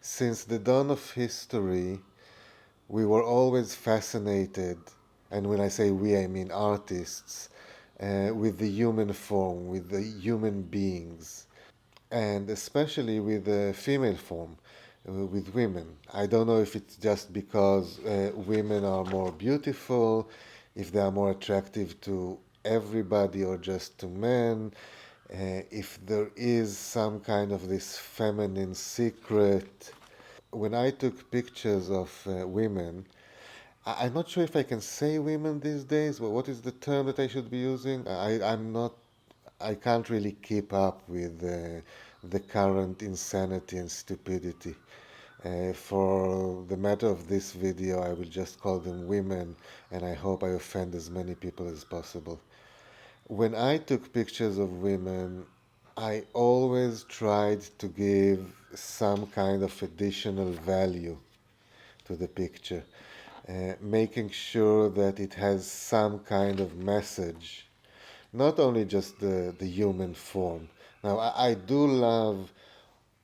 Since the dawn of history, we were always fascinated, and when I say we, I mean artists, with the human form, with the human beings, and especially with the female form, with women. I don't know if it's just because women are more beautiful, if they are more attractive to everybody or just to men, if there is some kind of this feminine secret. When I took pictures of women, I'm not sure if I can say women these days. Well, what is the term that I should be using? I'm not. I can't really keep up with the current insanity and stupidity. For the matter of this video, I will just call them women, and I hope I offend as many people as possible. When I took pictures of women, I always tried to give some kind of additional value to the picture, making sure that it has some kind of message, not only just the human form. Now, I do love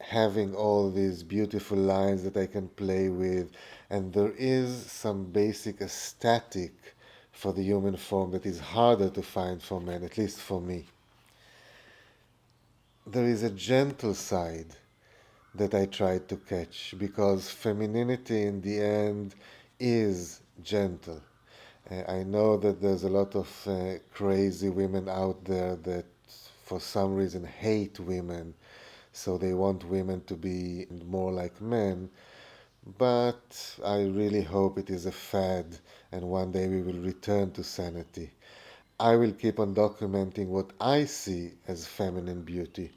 having all these beautiful lines that I can play with, and there is some basic aesthetic for the human form that is harder to find for men, at least for me. There is a gentle side that I tried to catch because femininity in the end is gentle. I know that there's a lot of crazy women out there that for some reason hate women, so they want women to be more like men, but I really hope it is a fad and one day we will return to sanity. I will keep on documenting what I see as feminine beauty.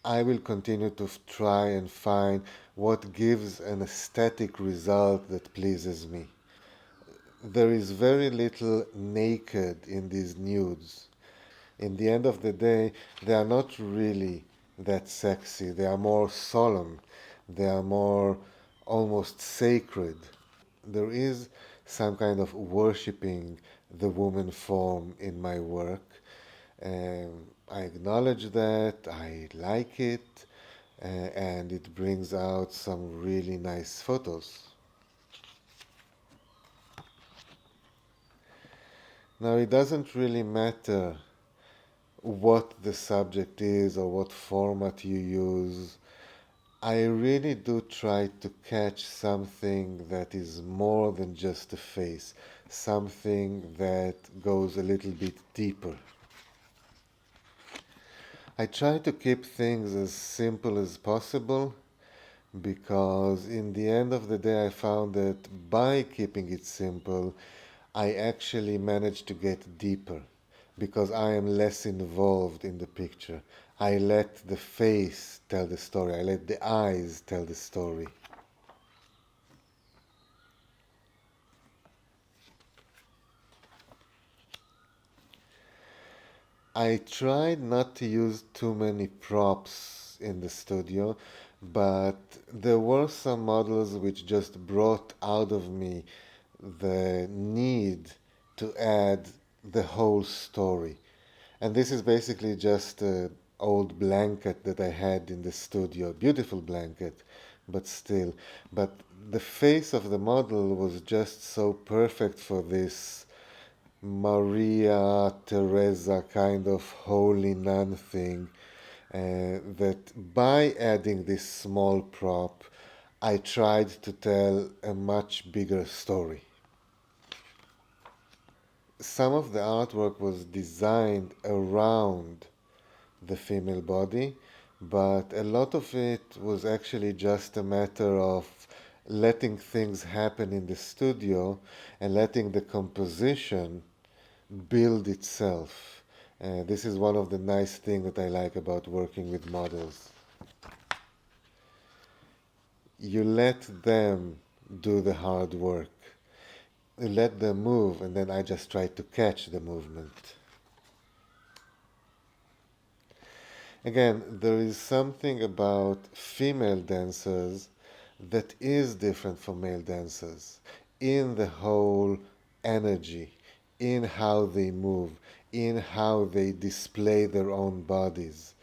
I will continue to try and find what gives an aesthetic result that pleases me. There is very little naked in these nudes. In the end of the day, they are not really that sexy. They are more solemn. They are more almost sacred. There is some kind of worshipping the woman form in my work. I acknowledge that, I like it, and it brings out some really nice photos. Now, it doesn't really matter what the subject is or what format you use. I really do try to catch something that is more than just a face, something that goes a little bit deeper. I try to keep things as simple as possible because in the end of the day I found that by keeping it simple I actually managed to get deeper because I am less involved in the picture. I let the face tell the story, I let the eyes tell the story. I tried not to use too many props in the studio, but there were some models which just brought out of me the need to add the whole story. And this is basically just an old blanket that I had in the studio, beautiful blanket, but still. But the face of the model was just so perfect for this Maria Teresa kind of holy nun thing, that by adding this small prop, I tried to tell a much bigger story. Some of the artwork was designed around the female body, but a lot of it was actually just a matter of letting things happen in the studio and letting the composition build itself. This is one of the nice things that I like about working with models. You let them do the hard work. You let them move, and then I just try to catch the movement. Again, there is something about female dancers that is different from male dancers in the whole energy, in how they move, in how they display their own bodies.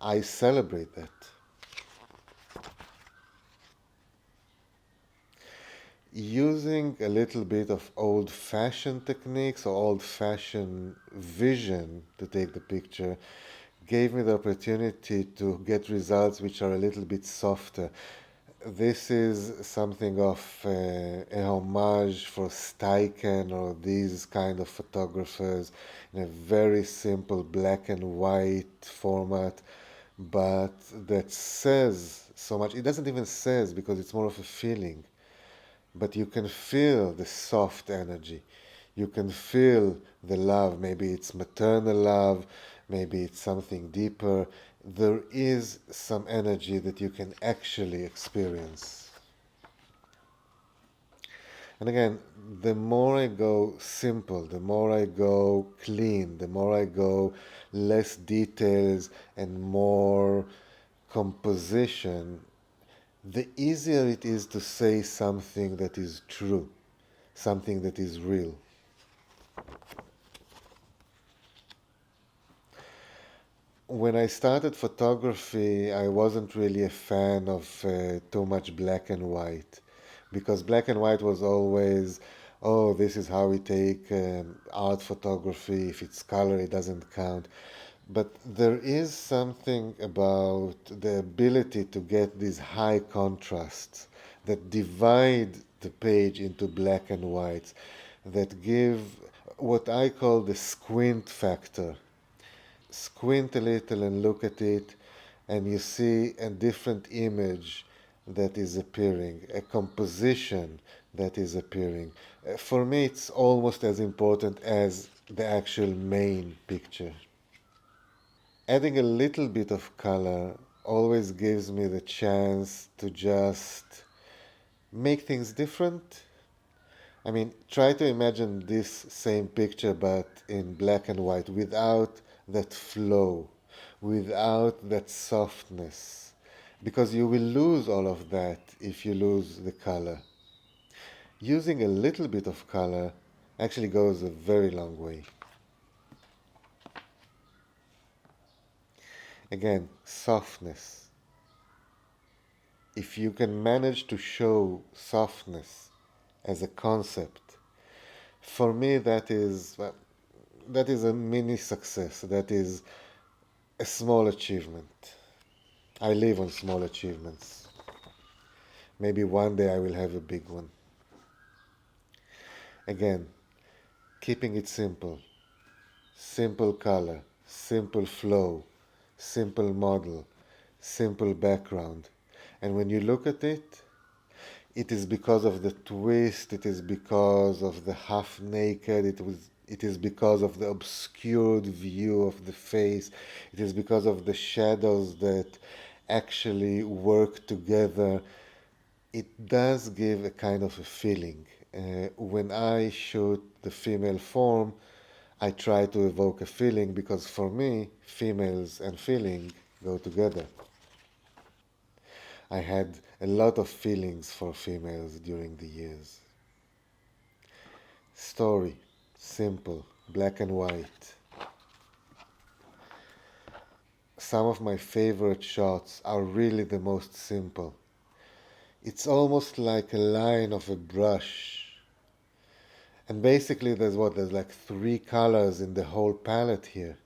I celebrate that. using a little bit of old-fashioned techniques or old-fashioned vision to take the picture gave me the opportunity to get results which are a little bit softer. This is something of a homage for Steichen or these kind of photographers in a very simple black and white format, but that says so much. It doesn't even says because it's more of a feeling, but you can feel the soft energy. You can feel the love. Maybe it's maternal love, maybe it's something deeper. There is some energy that you can actually experience. And again, the more I go simple, the more I go clean, the more I go less details and more composition, the easier it is to say something that is true, something that is real. When I started photography, I wasn't really a fan of too much black and white, because black and white was always, oh, this is how we take art photography. If it's color, it doesn't count. But there is something about the ability to get these high contrasts that divide the page into black and whites, that give what I call the squint factor. Squint a little and look at it, and you see a different image that is appearing, a composition that is appearing. For me, it's almost as important as the actual main picture. Adding a little bit of color always gives me the chance to just make things different. I mean, try to imagine this same picture but in black and white without that flow, without that softness, because you will lose all of that if you lose the color. Using a little bit of color actually goes a very long way. Again, softness. If you can manage to show softness as a concept, for me that is a mini success. That is a small achievement. I live on small achievements. Maybe one day I will have a big one. Again, keeping it simple. Simple color, simple flow, simple model, simple background. And when you look at it, it is because of the twist, it is because of the half naked, it is because of the obscured view of the face, it is because of the shadows that actually work together. It does give a kind of a feeling. When I shoot the female form, I try to evoke a feeling because for me, females and feeling go together. I had a lot of feelings for females during the years. Story, simple, black and white. Some of my favorite shots are really the most simple. It's almost like a line of a brush. And basically there's like 3 colors in the whole palette here.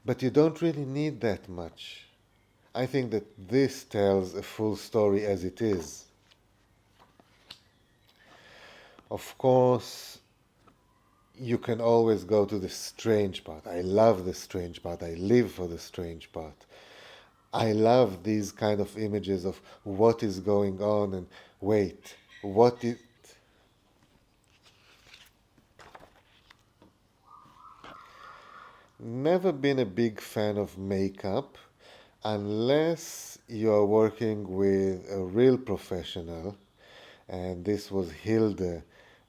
But you don't really need that much. I think that this tells a full story as it is. Of course, you can always go to the strange part. I love the strange part. I live for the strange part. I love these kind of images of what is going on and wait, what is... Never been a big fan of makeup unless you are working with a real professional, and this was Hilde,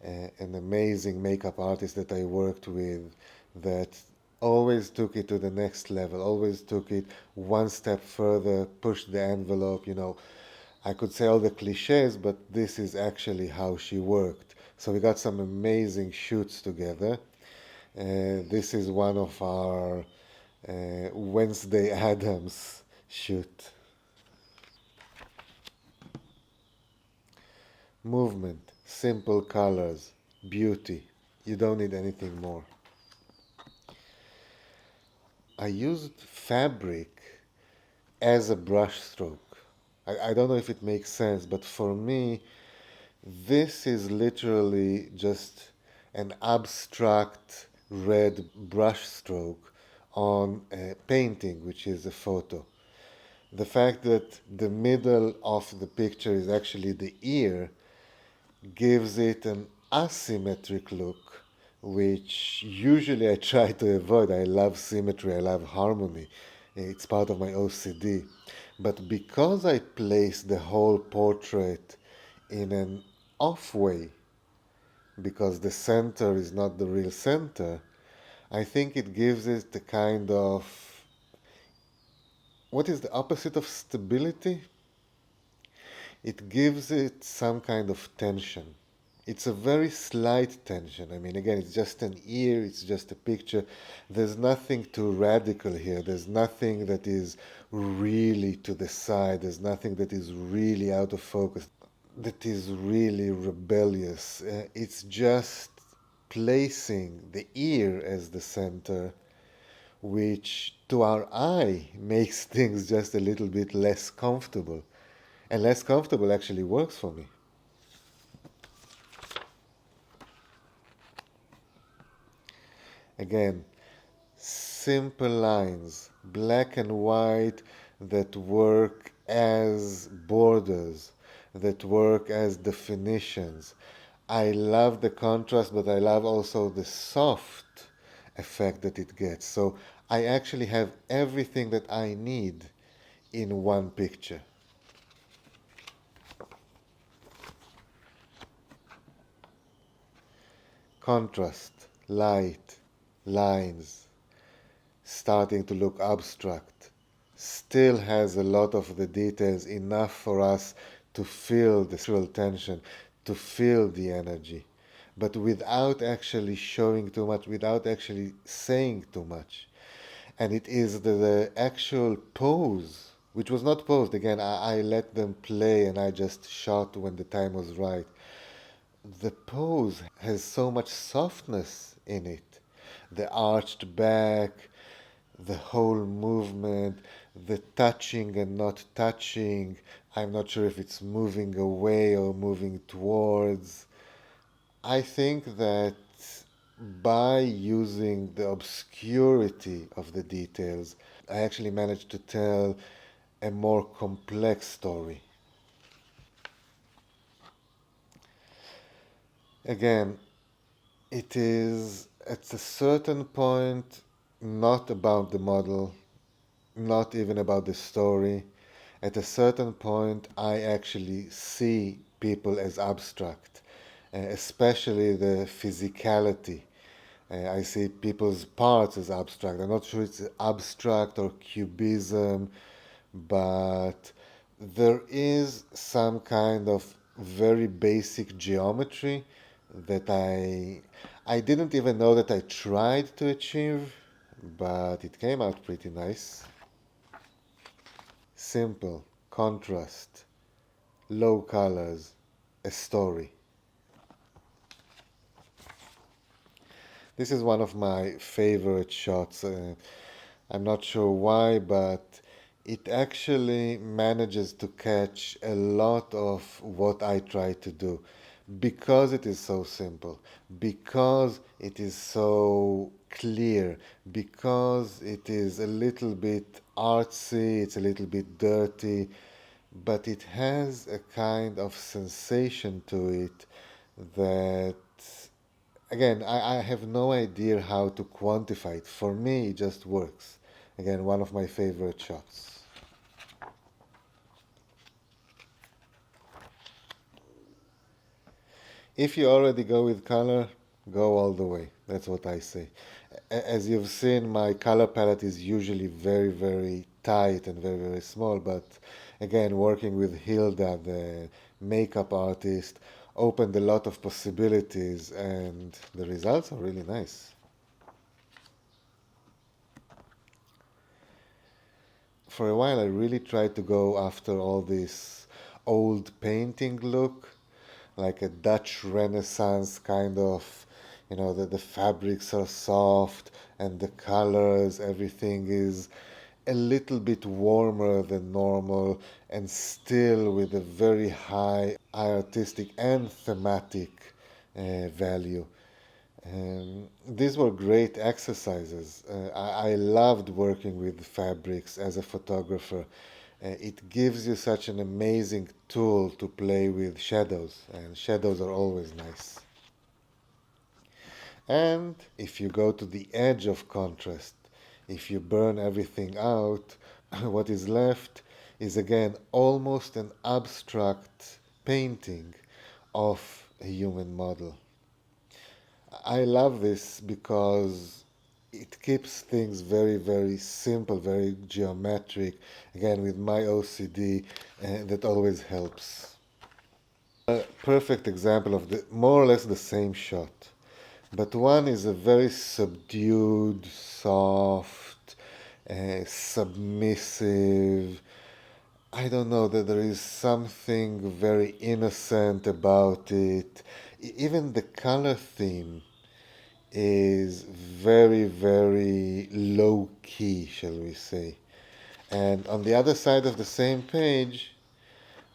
an amazing makeup artist that I worked with, that always took it to the next level, always took it one step further, pushed the envelope, you know. I could say all the cliches, but this is actually how she worked. So we got some amazing shoots together. This is one of our Wednesday Addams shoot. movement, simple colors, beauty. You don't need anything more. I used fabric as a brush stroke. I don't know if it makes sense, but for me, this is literally just an abstract red brush stroke on a painting, which is a photo. The fact that the middle of the picture is actually the ear gives it an asymmetric look, which usually I try to avoid. I love symmetry, I love harmony. It's part of my OCD. But because I place the whole portrait in an off way, because the center is not the real center, I think it gives it the kind of, what is the opposite of stability? It gives it some kind of tension. It's a very slight tension. I mean, again, it's just an ear, it's just a picture. There's nothing too radical here. There's nothing that is really to the side. There's nothing that is really out of focus, that is really rebellious. It's just placing the ear as the center, which to our eye makes things just a little bit less comfortable. And less comfortable actually works for me. Again, simple lines, black and white, that work as borders, that work as definitions. I love the contrast, but I love also the soft effect that it gets. So I actually have everything that I need in one picture. Contrast, light, lines, starting to look abstract, still has a lot of the details, enough for us to feel the sexual tension, to feel the energy, but without actually showing too much, without actually saying too much. And it is the actual pose, which was not posed. Again, I let them play and I just shot when the time was right. The pose has so much softness in it. The arched back, the whole movement, the touching and not touching. I'm not sure if it's moving away or moving towards. I think that by using the obscurity of the details, I actually managed to tell a more complex story. Again, it is at a certain point not about the model, not even about the story. At a certain point, I actually see people as abstract, especially the physicality. I see people's parts as abstract. I'm not sure it's abstract or cubism, but there is some kind of very basic geometry that I didn't even know that I tried to achieve, but it came out pretty nice. Simple, contrast, low colors, a story. This is one of my favorite shots. I'm not sure why, but it actually manages to catch a lot of what I try to do because it is so simple, because it is so clear, because it is a little bit artsy, it's a little bit dirty, but it has a kind of sensation to it that, again, I have no idea how to quantify it. For me, it just works. Again, one of my favorite shots. If you already go with color, go all the way. That's what I say. As you've seen, my color palette is usually very, very tight and very, very small. But again, working with Hilda, the makeup artist, opened a lot of possibilities, and the results are really nice. For a while, I really tried to go after all this old painting look. like a Dutch Renaissance kind of, the fabrics are soft and the colors, everything is a little bit warmer than normal and still with a very high artistic and thematic value. These were great exercises. I loved working with fabrics as a photographer. It gives you such an amazing tool to play with shadows, and shadows are always nice. And if you go to the edge of contrast, if you burn everything out, what is left is again almost an abstract painting of a human model. I love this because it keeps things very, very simple, very geometric. Again, with my OCD, that always helps. A perfect example of the more or less the same shot, but one is a very subdued, soft, submissive. I don't know that there is something very innocent about it. Even the color theme is very, very low key, shall we say. And on the other side of the same page,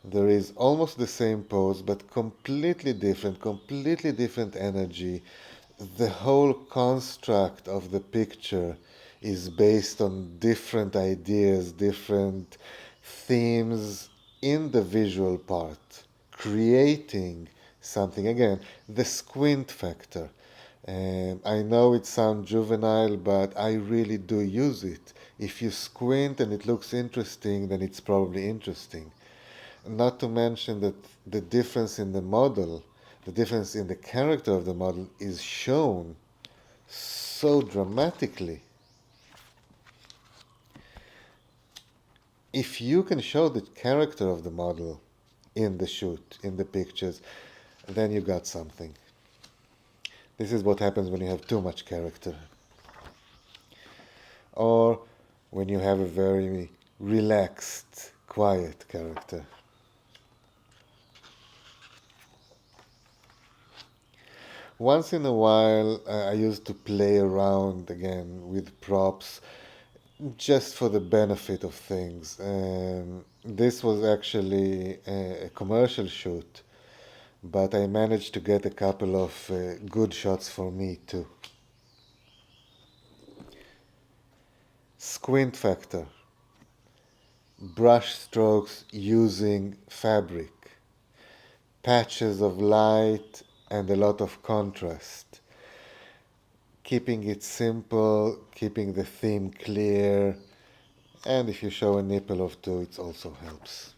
there is almost the same pose, but completely different energy. The whole construct of the picture is based on different ideas, different themes in the visual part, creating something. Again, the squint factor. I know it sounds juvenile, but I really do use it. If you squint and it looks interesting, then it's probably interesting. Not to mention that the difference in the model, the difference in the character of the model is shown so dramatically. If you can show the character of the model in the shoot, in the pictures, then you got something. This is what happens when you have too much character. Or when you have a very relaxed, quiet character. Once in a while, I used to play around again with props just for the benefit of things. This was actually a commercial shoot, but I managed to get a couple of good shots for me too. Squint factor, brush strokes using fabric, patches of light and a lot of contrast, keeping it simple, keeping the theme clear, and if you show a nipple or two, it also helps.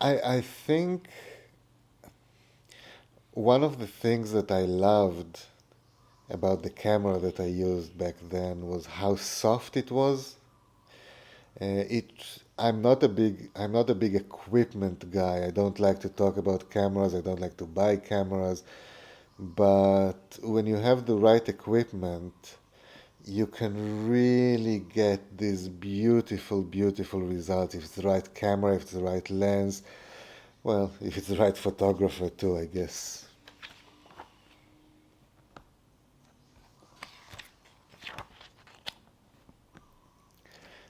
I think one of the things that I loved about the camera that I used back then was how soft it was. It I'm not a big equipment guy. I don't like to talk about cameras. I don't like to buy cameras. But when you have the right equipment, you can really get this beautiful, beautiful result if it's the right camera, if it's the right lens. Well, if it's the right photographer too, I guess.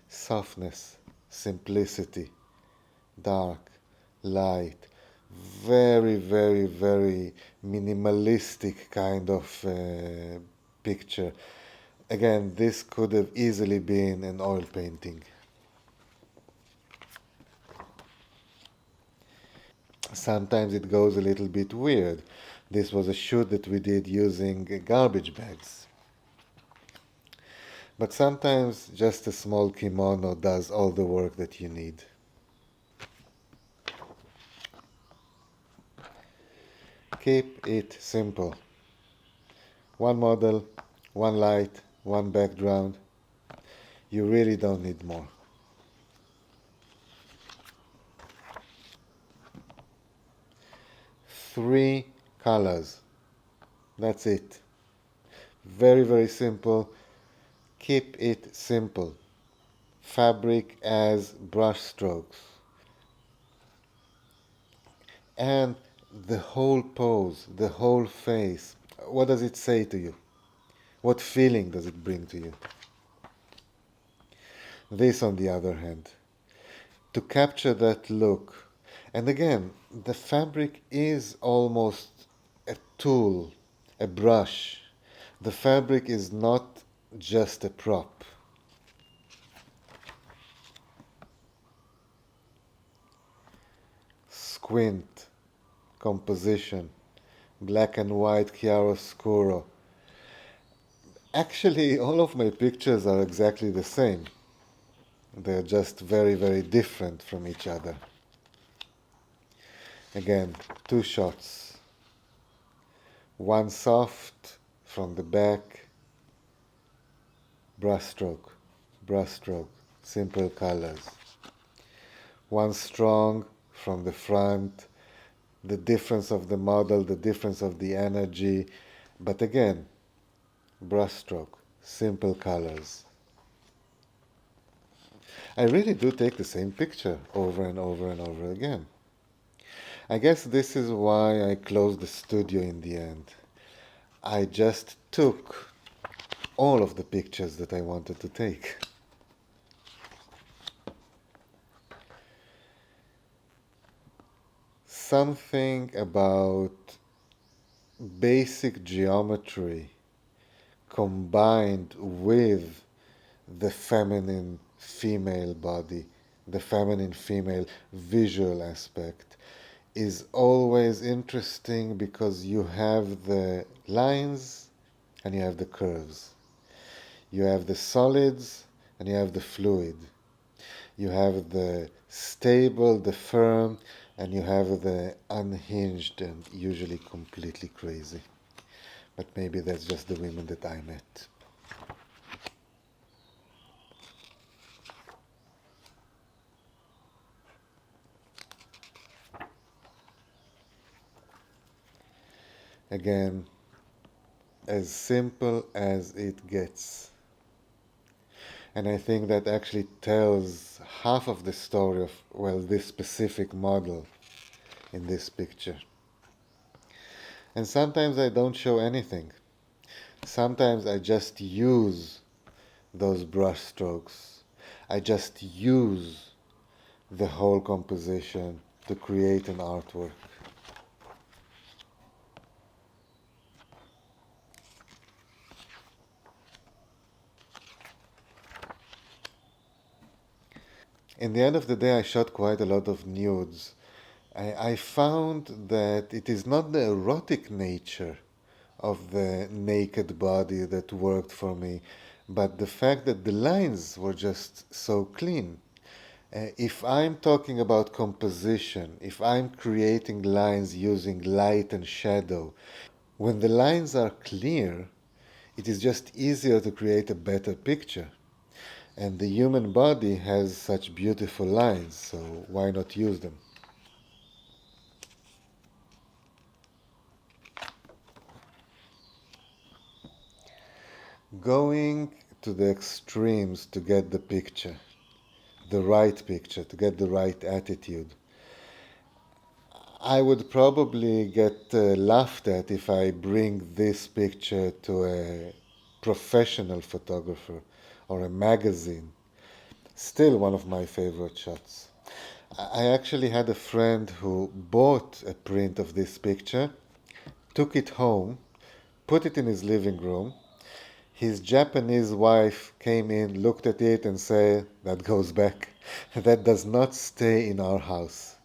Softness, simplicity, dark, light, very, very, very minimalistic kind of picture. Again, this could have easily been an oil painting. Sometimes it goes a little bit weird. This was a shoot that we did using garbage bags. But sometimes just a small kimono does all the work that you need. Keep it simple. One model, one light, one background. You really don't need more. 3 colors. That's it. Very, very simple. Keep it simple. Fabric as brush strokes. And the whole pose, the whole face, what does it say to you? What feeling does it bring to you? This, on the other hand, to capture that look, and again, the fabric is almost a tool, a brush. The fabric is not just a prop. Squint, composition, black and white chiaroscuro. Actually, all of my pictures are exactly the same. They're just very, very different from each other. Again, two shots. One soft from the back, brushstroke, brushstroke, simple colors. One strong from the front, the difference of the model, the difference of the energy, but again, brushstroke, simple colors. I really do take the same picture over and over and over again. I guess this is why I closed the studio in the end. I just took all of the pictures that I wanted to take. Something about basic geometry combined with the feminine female body, the feminine female visual aspect, is always interesting because you have the lines and you have the curves. You have the solids and you have the fluid. You have the stable, the firm, and you have the unhinged and usually completely crazy. But maybe that's just the women that I met. Again, as simple as it gets. And I think that actually tells half of the story of, well, this specific model in this picture. And sometimes I don't show anything. Sometimes I just use those brush strokes. I just use the whole composition to create an artwork. In the end of the day, I shot quite a lot of nudes. I found that it is not the erotic nature of the naked body that worked for me, but the fact that the lines were just so clean. If I'm talking about composition, if I'm creating lines using light and shadow, when the lines are clear, it is just easier to create a better picture. And the human body has such beautiful lines, so why not use them? Going to the extremes to get the picture, the right picture, to get the right attitude. I would probably get laughed at if I bring this picture to a professional photographer or a magazine. Still one of my favorite shots. I actually had a friend who bought a print of this picture, took it home, put it in his living room. His Japanese wife came in, looked at it, and said, "That goes back. That does not stay in our house."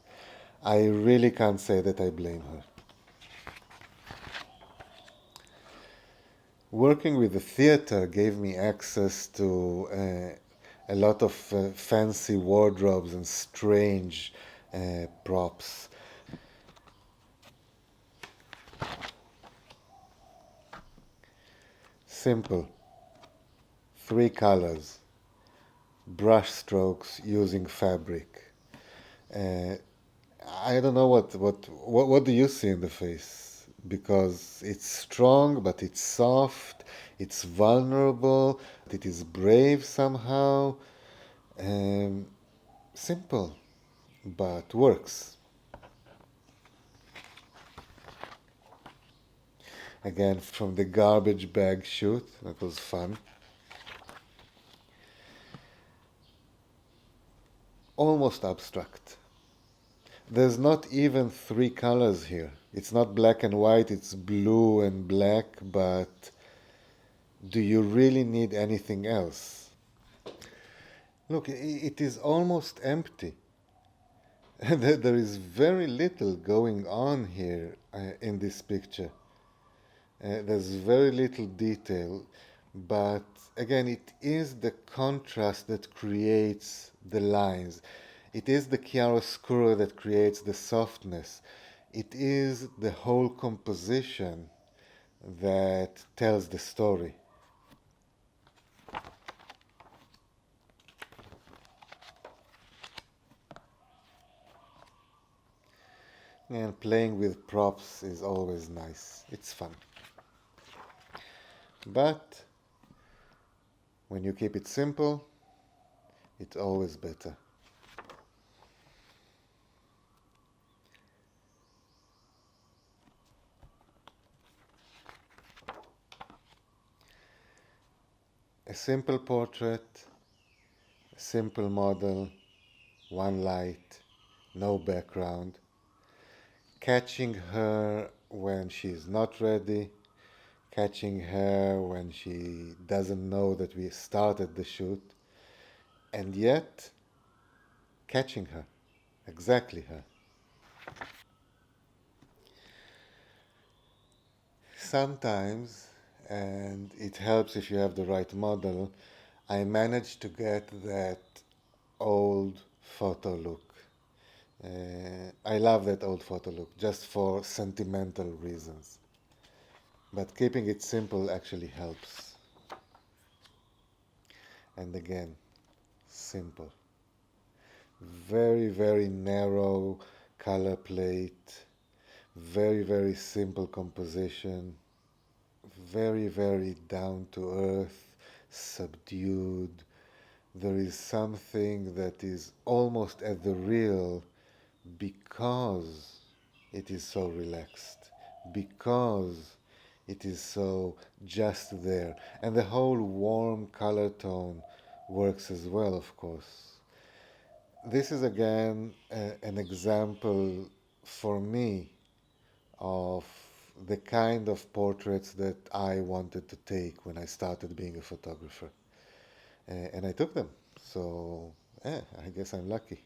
I really can't say that I blame her. Working with the theater gave me access to a lot of fancy wardrobes and strange props. Simple. Three colors. Brush strokes using fabric. Uh, I don't know what do you see in the face? Because it's strong, but it's soft. It's vulnerable, it is brave somehow, um, simple, but works. Again, from the garbage bag shoot, that was fun. Almost abstract. There's not even three colors here. It's not black and white, it's blue and black, but do you really need anything else? Look, it is almost empty. There is very little going on here in this picture. There's very little detail, but again, it is the contrast that creates the lines. It is the chiaroscuro that creates the softness. It is the whole composition that tells the story. And playing with props is always nice. It's fun. But when you keep it simple, it's always better. A simple portrait, a simple model, one light, no background, catching her when she's not ready, catching her when she doesn't know that we started the shoot, and yet catching her, exactly her. Sometimes, and it helps if you have the right model, I manage to get that old photo look. I love that old photo look just for sentimental reasons. But keeping it simple actually helps. And again, simple. Very, very narrow color plate. Very, very simple composition. Very, very down to earth, subdued. There is something that is almost at the real because it is so relaxed, because it is so just there. And the whole warm color tone works as well, of course. This is again an example for me of the kind of portraits that I wanted to take when I started being a photographer. And I took them. So, I guess I'm lucky.